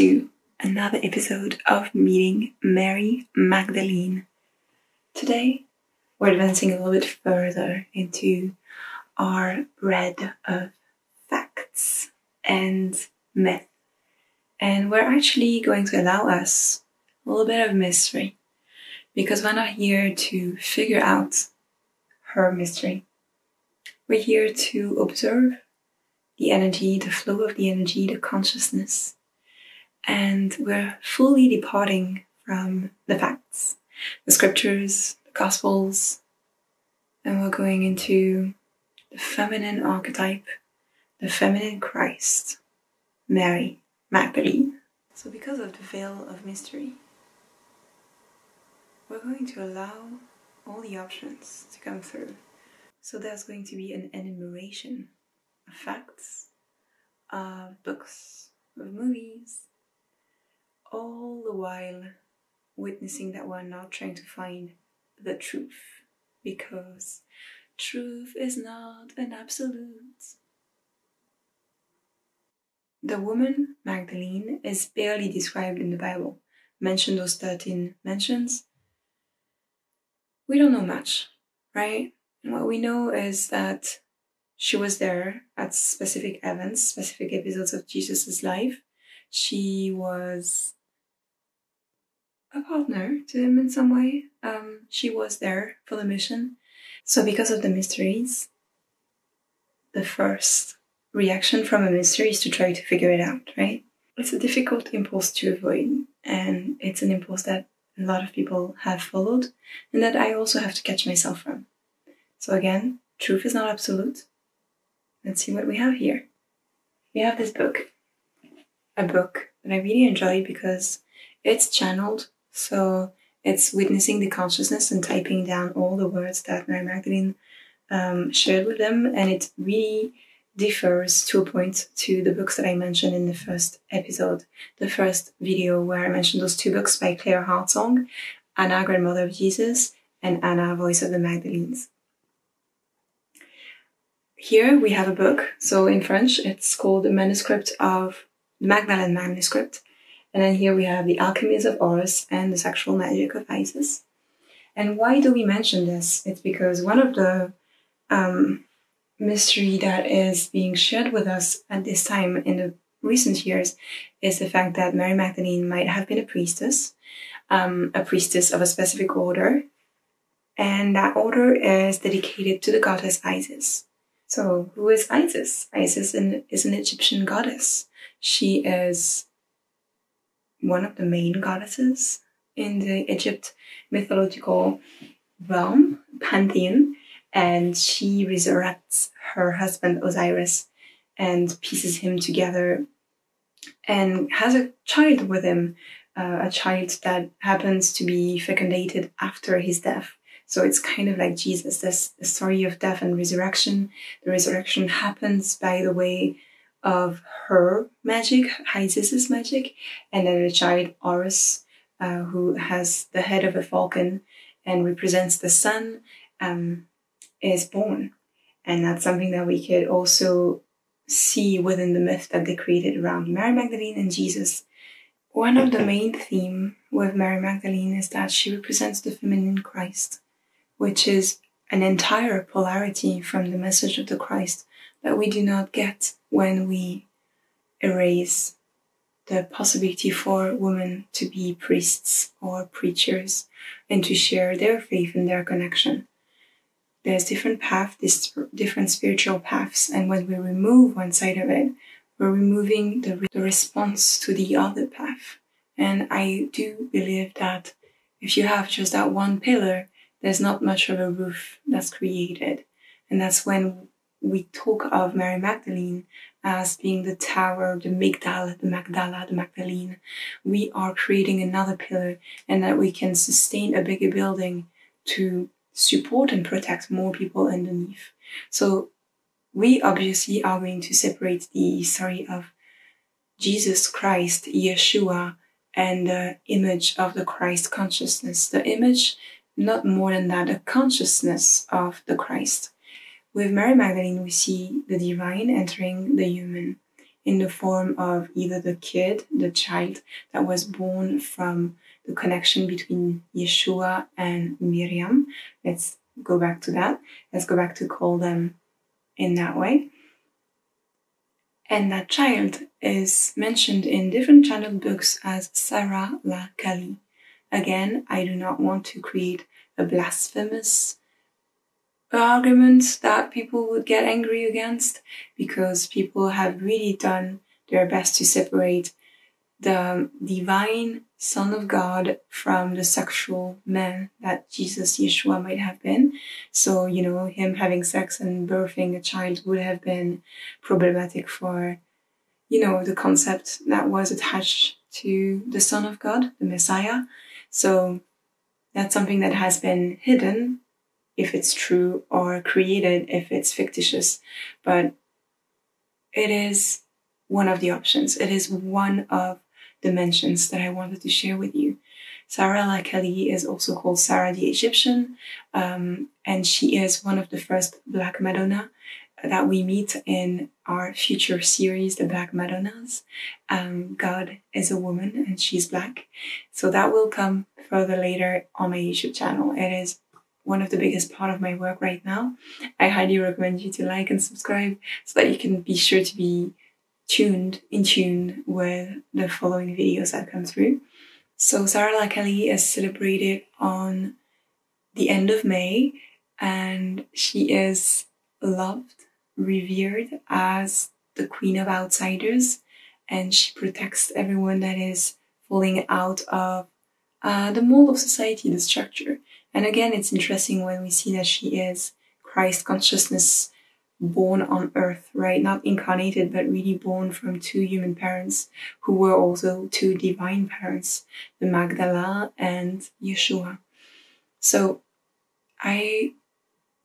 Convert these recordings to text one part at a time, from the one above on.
to another episode of Meeting Mary Magdalene. Today, we're advancing a little bit further into our read of facts and myth. And we're actually going to allow us a little bit of mystery, because we're not here to figure out her mystery. We're here to observe the energy, the flow of the energy, the consciousness. And we're fully departing from the facts, the scriptures, the gospels, and we're going into the feminine archetype, the feminine Christ, Mary Magdalene. So because of the veil of mystery, we're going to allow all the options to come through. So there's going to be an enumeration of facts, of books, of movies, all the while witnessing that we're not trying to find the truth, because truth is not an absolute. The woman Magdalene is barely described in the Bible. Mention those 13 mentions. We don't know much, right? And what we know is that she was there at specific events, specific episodes of Jesus' life. She was a partner to him in some way. She was there for the mission. So because of the mysteries, the first reaction from a mystery is to try to figure it out, right? It's a difficult impulse to avoid, and it's an impulse that a lot of people have followed, and that I also have to catch myself from. So again, truth is not absolute. Let's see what we have here. We have this book, a book that I really enjoy because it's channeled, so it's witnessing the consciousness and typing down all the words that Mary Magdalene shared with them, and it really differs to a point to the books that I mentioned in the first episode, the first video where I mentioned those two books by Claire Hartsong, Anna, Grandmother of Jesus, and Anna, Voice of the Magdalenes. Here we have a book, so in French it's called the Manuscript of the Magdalene Manuscript, and then here we have the Alchemies of Horus and the Sexual Magic of Isis. And why do we mention this? It's because one of the mystery that is being shared with us at this time in the recent years is the fact that Mary Magdalene might have been a priestess of a specific order, and that order is dedicated to the goddess Isis. So who is Isis? Isis is an Egyptian goddess. She is one of the main goddesses in the Egypt mythological realm, pantheon, and she resurrects her husband Osiris and pieces him together and has a child with him, a child that happens to be fecundated after his death. So it's kind of like Jesus, this story of death and resurrection. The resurrection happens by the way of her magic, Isis's magic, and then the child Horus, who has the head of a falcon and represents the sun, is born. And that's something that we could also see within the myth that they created around Mary Magdalene and Jesus. One of the main themes with Mary Magdalene is that she represents the feminine Christ, which is an entire polarity from the message of the Christ that we do not get when we erase the possibility for women to be priests or preachers and to share their faith and their connection. There's different paths, different spiritual paths, and when we remove one side of it, we're removing the response to the other path. And I do believe that if you have just that one pillar, there's not much of a roof that's created. And that's when we talk of Mary Magdalene as being the tower, the Migdal, the Magdala, the Magdalene. We are creating another pillar, and that we can sustain a bigger building to support and protect more people underneath. So we obviously are going to separate the story of Jesus Christ, Yeshua, and the image of the Christ consciousness. The image, not more than that, the consciousness of the Christ. With Mary Magdalene, we see the divine entering the human. in the form of either the child that was born from the connection between Yeshua and Miriam. Let's go back to that. Let's go back to call them in that way. And that child is mentioned in different channeled books as Sarah la Kali. Again, I do not want to create a blasphemous argument that people would get angry against, because people have really done their best to separate the divine Son of God from the sexual man that Jesus, Yeshua, might have been. So, him having sex and birthing a child would have been problematic for, the concept that was attached to the Son of God, the Messiah. So that's something that has been hidden if it's true, or created if it's fictitious. But it is one of the options. It is one of the mentions that I wanted to share with you. Sarah la Kali is also called Sarah the Egyptian, and she is one of the first Black Madonna that we meet in our future series, the Black Madonnas. God is a woman and she's Black. So that will come further later on my YouTube channel. It is one of the biggest part of my work right now. I highly recommend you to like and subscribe so that you can be sure to be in tune with the following videos that come through. So Sarah la Kali is celebrated on the end of May, and she is loved, revered as the queen of outsiders, and she protects everyone that is falling out of the mold of society, the structure. And again, it's interesting when we see that she is Christ consciousness born on earth, right? Not incarnated, but really born from two human parents who were also two divine parents, the Magdalene and Yeshua. So I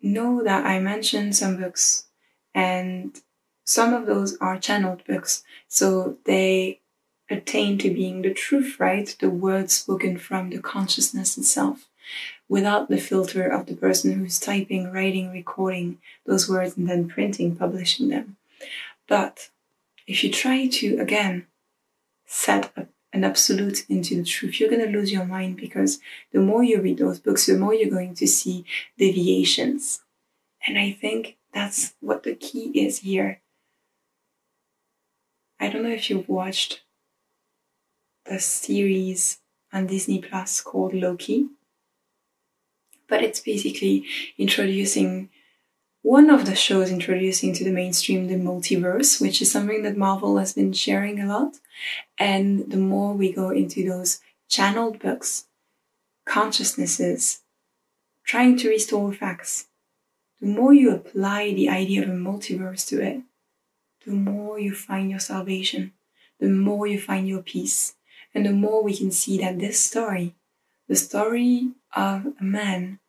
know that I mentioned some books, and some of those are channeled books. So they attain to being the truth, right? The words spoken from the consciousness itself, without the filter of the person who's typing, writing, recording those words, and then printing, publishing them. But if you try to, again, set an absolute into the truth, you're going to lose your mind, because the more you read those books, the more you're going to see deviations. And I think that's what the key is here. I don't know if you've watched the series on Disney Plus called Loki, but it's basically one of the shows introducing to the mainstream the multiverse, which is something that Marvel has been sharing a lot. And the more we go into those channeled books, consciousnesses, trying to restore facts, the more you apply the idea of a multiverse to it, the more you find your salvation, the more you find your peace, and the more we can see that this story, the story of a man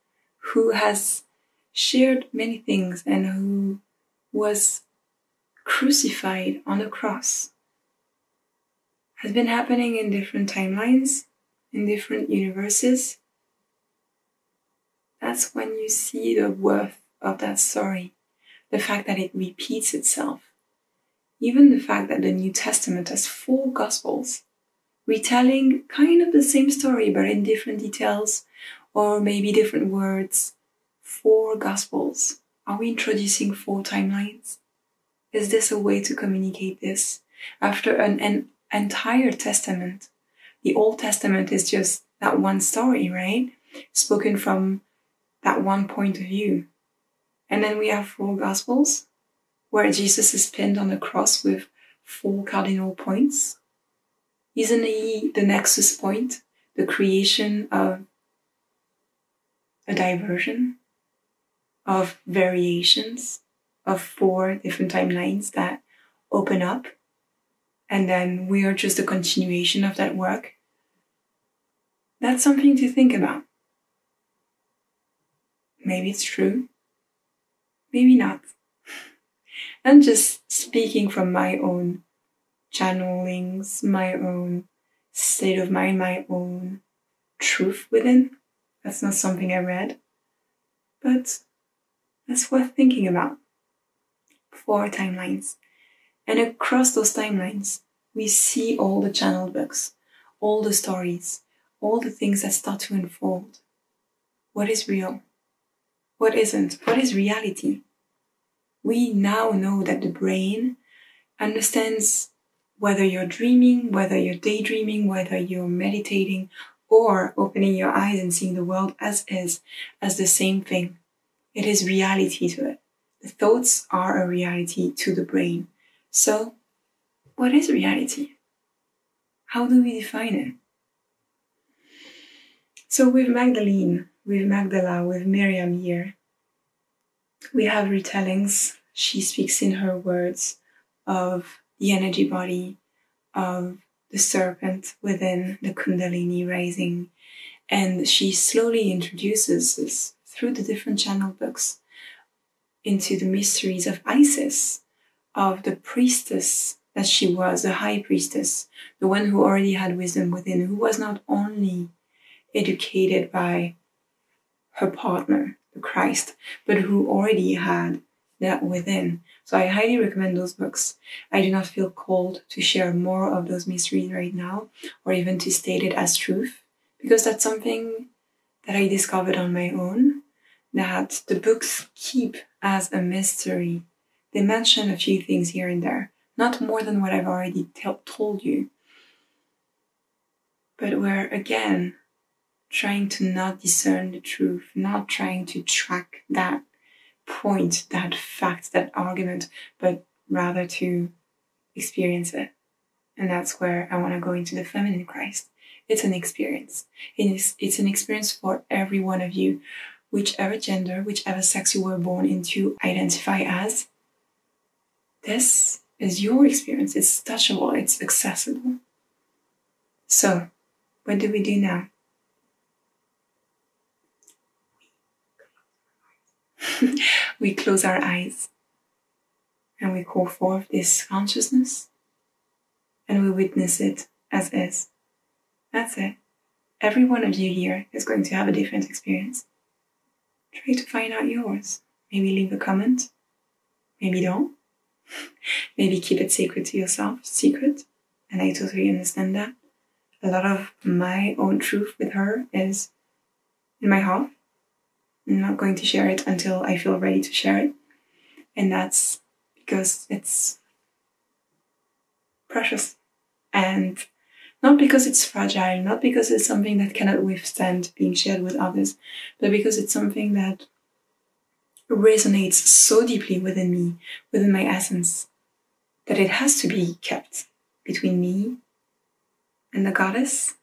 who has shared many things and who was crucified on a cross, has been happening in different timelines, in different universes. That's when you see the worth of that story, the fact that it repeats itself. Even the fact that the New Testament has 4 Gospels, retelling kind of the same story but in different details, or maybe different words. 4 Gospels. Are we introducing 4 timelines? Is this a way to communicate this? After an entire testament, the Old Testament is just that one story, right? Spoken from that one point of view. And then we have 4 Gospels, where Jesus is pinned on the cross with 4 cardinal points. Isn't he the nexus point, the creation of a diversion, of variations, of 4 different timelines that open up, and then we are just a continuation of that work? That's something to think about. Maybe it's true, maybe not. I'm just speaking from my own channelings, my own state of mind, my own truth within. That's not something I read, but that's worth thinking about. 4 timelines. And across those timelines, we see all the channel books, all the stories, all the things that start to unfold. What is real? What isn't? What is reality? We now know that the brain understands whether you're dreaming, whether you're daydreaming, whether you're meditating, or opening your eyes and seeing the world as is, as the same thing. It is reality to it. The thoughts are a reality to the brain. So, what is reality? How do we define it? So with Magdalene, with Magdala, with Miriam here, we have retellings. She speaks in her words of the energy body, of the serpent within the Kundalini rising. And she slowly introduces us through the different channel books into the mysteries of Isis, of the priestess that she was, the high priestess, the one who already had wisdom within, who was not only educated by her partner, the Christ, but who already had that within. So I highly recommend those books. I do not feel called to share more of those mysteries right now, or even to state it as truth, because that's something that I discovered on my own, that the books keep as a mystery. They mention a few things here and there, not more than what I've already told you. But we're, again, trying to not discern the truth, not trying to track that point, that fact, that argument, but rather to experience it. And that's where I want to go into the feminine Christ. It's an experience. It's an experience for every one of you, whichever gender, whichever sex you were born into, identify as. This is your experience. It's touchable. It's accessible. So, what do we do now? We close our eyes and we call forth this consciousness and we witness it as is. That's it. Every one of you here is going to have a different experience. Try to find out yours. Maybe leave a comment. Maybe don't. Maybe keep it secret to yourself, secret. And I totally understand that. A lot of my own truth with her is in my heart. I'm not going to share it until I feel ready to share it. And that's because it's precious. And not because it's fragile, not because it's something that cannot withstand being shared with others, but because it's something that resonates so deeply within me, within my essence, that it has to be kept between me and the goddess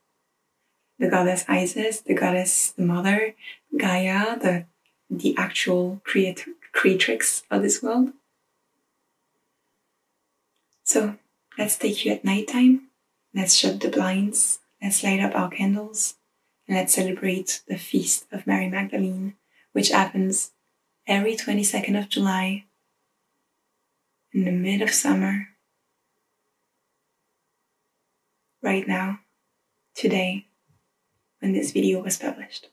Isis, the goddess, the mother, Gaia, the actual creatrix of this world. So let's take you at nighttime. Let's shut the blinds. Let's light up our candles. And let's celebrate the feast of Mary Magdalene, which happens every 22nd of July in the mid of summer. Right now, today, when this video was published.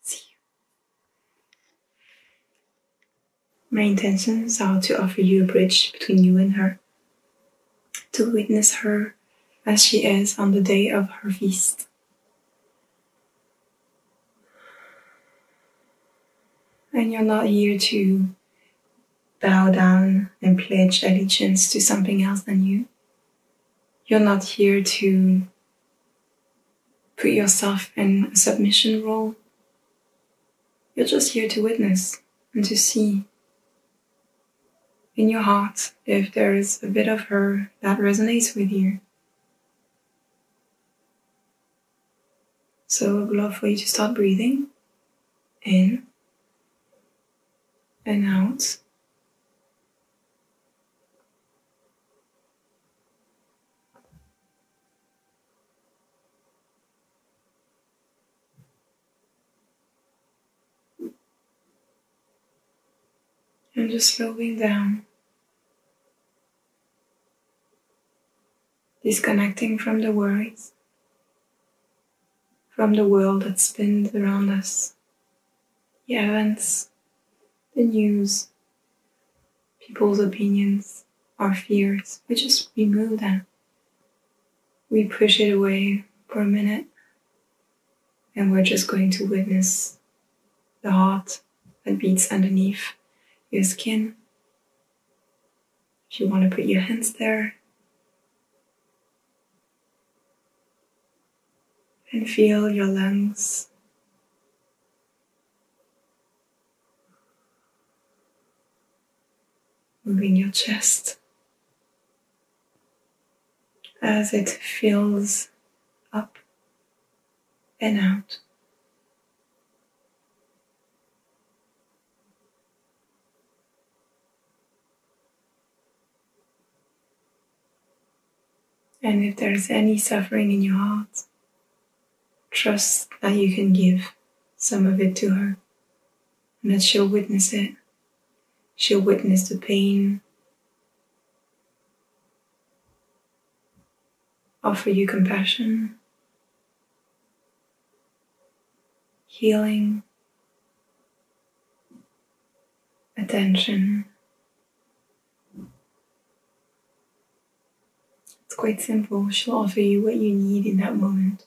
See you. My intentions are to offer you a bridge between you and her, to witness her as she is on the day of her feast. And you're not here to bow down and pledge allegiance to something else than you. You're not here to put yourself in a submission role. You're just here to witness and to see in your heart if there is a bit of her that resonates with you. So I would love for you to start breathing in and out. And just slowing down, disconnecting from the worries, from the world that spins around us, the events, the news, people's opinions, our fears. We just remove them. We push it away for a minute, and we're just going to witness the heart that beats underneath your skin. If you want to put your hands there, and feel your lungs moving your chest as it fills up and out. And if there's any suffering in your heart, trust that you can give some of it to her, and that she'll witness it. She'll witness the pain, offer you compassion, healing, attention. It's quite simple. She'll offer you what you need in that moment.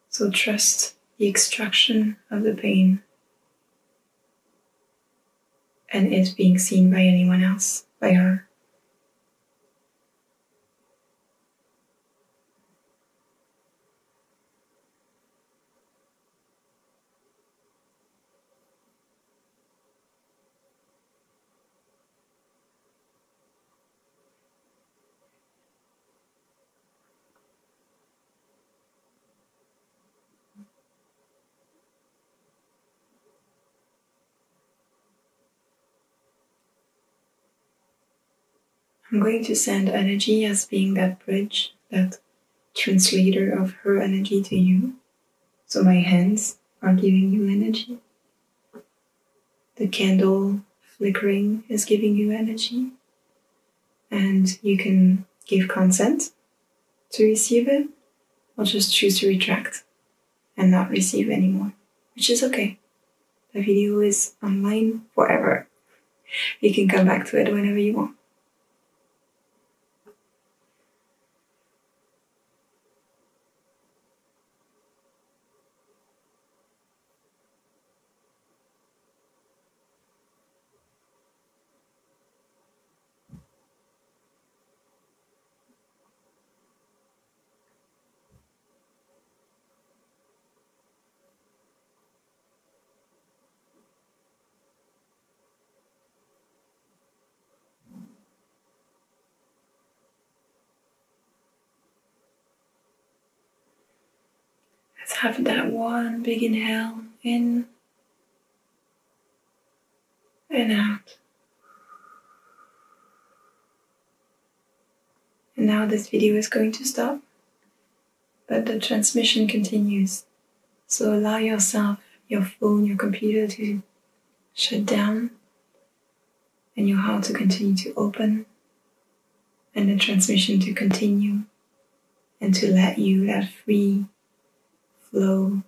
So trust the extraction of the pain and it being seen by anyone else, by her. I'm going to send energy as being that bridge, that translator of her energy to you. So my hands are giving you energy. The candle flickering is giving you energy. And you can give consent to receive it, or just choose to retract and not receive anymore, which is okay. The video is online forever. You can come back to it whenever you want. Let's have that one big inhale in and out. And now this video is going to stop, but the transmission continues. So allow yourself, your phone, your computer to shut down and your heart to continue to open and the transmission to continue and to let you that free flow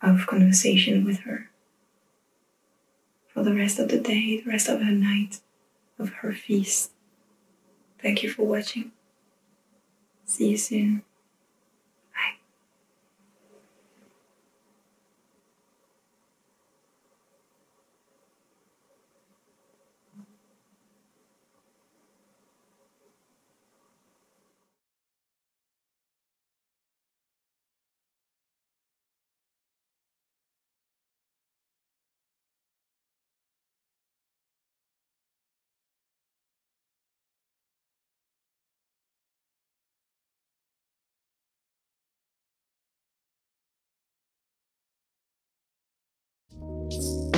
of conversation with her for the rest of the day, the rest of her night, of her feast. Thank you for watching. See you soon. Bye.